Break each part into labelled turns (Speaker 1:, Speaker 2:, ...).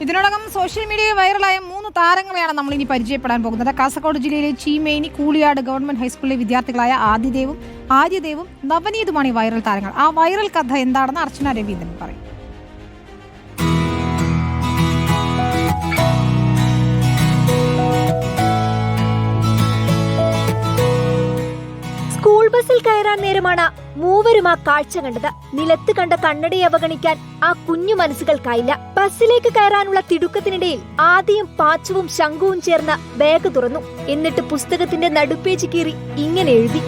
Speaker 1: ഇതിനോടകം സോഷ്യൽ മീഡിയയിൽ വൈറലായ 3 താരങ്ങളെയാണ് നമ്മൾ ഇനി പരിചയപ്പെടാൻ പോകുന്നത്. കാസർഗോഡ് ജില്ലയിലെ ചീമേനി കൂളിയാട് ഗവൺമെന്റ് ഹൈസ്കൂളിലെ വിദ്യാർത്ഥികളായ ആര്യദേവും നവനീതുമാണ് ഈ വൈറൽ താരങ്ങൾ. ആ വൈറൽ കഥ എന്താണെന്ന് അർച്ചന രവീന്ദ്രൻ പറയും.
Speaker 2: സ്കൂൾ ബസ്സിൽ കയറാൻ നേരമാണ് മൂവരും ആ കാഴ്ച കണ്ടത്. നിലത്ത് കണ്ട കണ്ണടയെ അവഗണിക്കാൻ ആ കുഞ്ഞു മനസ്സുകൾക്കായില്ല. ബസ്സിലേക്ക് കയറാനുള്ള തിടുക്കത്തിനിടയിൽ ആദ്യം പാച്ചവും ശംഖുവും ചേർന്ന് ബാഗ് തുറന്നു. എന്നിട്ട് പുസ്തകത്തിന്റെ നടുപ്പേജ് കീറി ഇങ്ങനെ എഴുതി: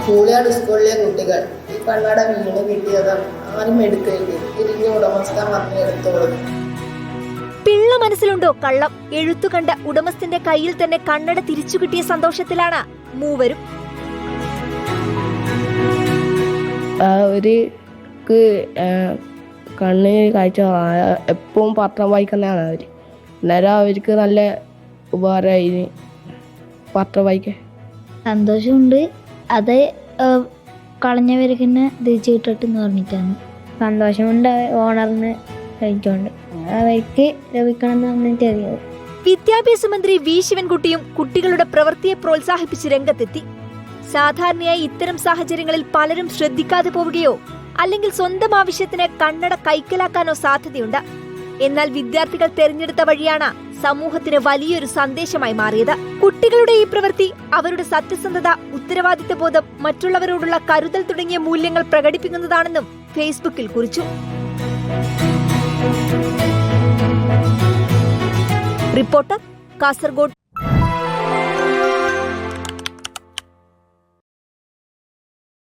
Speaker 3: കൂളിയാട് സ്കൂളിലെ കുട്ടികൾ ഈ കണ്ണട വീണ് കിട്ടിയത് ആരും എടുക്കരുത്, തിരിഞ്ഞ ഉടമസ്ഥൻ വന്ന് എടുത്തോളൂ.
Speaker 2: പിള്ള മനസ്സിലുണ്ടോ കള്ളം? എഴുത്തു കണ്ട ഉടമസ്ഥന്റെ കയ്യിൽ തന്നെ കണ്ണട തിരിച്ചു കിട്ടിയ സന്തോഷത്തിലാണ് മൂവരും.
Speaker 4: അവർക്ക് കണ്ണിന് കാഴ്ച എപ്പോഴും പത്രം വായിക്കുന്നതാണ് അവർ. അന്നേരം അവർക്ക് നല്ല ഉപകാരമായി പത്രം വായിക്കാൻ.
Speaker 5: സന്തോഷമുണ്ട്. അത് കളഞ്ഞവർക്ക് തന്നെ തിരിച്ചു കിട്ടട്ടെന്ന് പറഞ്ഞിട്ടാണ്. സന്തോഷമുണ്ട് ഓണറിന് കഴിച്ചോണ്ട്. അവർക്ക് ലഭിക്കണം എന്ന് പറഞ്ഞിട്ട് അറിയാം.
Speaker 2: വിദ്യാഭ്യാസ മന്ത്രി വി ശിവൻകുട്ടിയും കുട്ടികളുടെ പ്രവൃത്തിയെ പ്രോത്സാഹിപ്പിച്ച് രംഗത്തെത്തി. സാധാരണയായി ഇത്തരം സാഹചര്യങ്ങളിൽ പലരും ശ്രദ്ധിക്കാതെ പോവുകയോ അല്ലെങ്കിൽ സ്വന്തം ആവശ്യത്തിന് കണ്ണട കൈക്കലാക്കാനോ സാധ്യതയുണ്ട്. എന്നാൽ വിദ്യാർത്ഥികൾ തെരഞ്ഞെടുത്ത വഴിയാണ് സമൂഹത്തിന് വലിയൊരു സന്ദേശമായി മാറിയത്. കുട്ടികളുടെ ഈ പ്രവൃത്തി അവരുടെ സത്യസന്ധത, ഉത്തരവാദിത്ത ബോധം, മറ്റുള്ളവരോടുള്ള കരുതൽ തുടങ്ങിയ മൂല്യങ്ങൾ പ്രകടിപ്പിക്കുന്നതാണെന്നും ഫേസ്ബുക്കിൽ കുറിച്ചു. റിപ്പോർട്ടർ, കാസർഗോഡ്.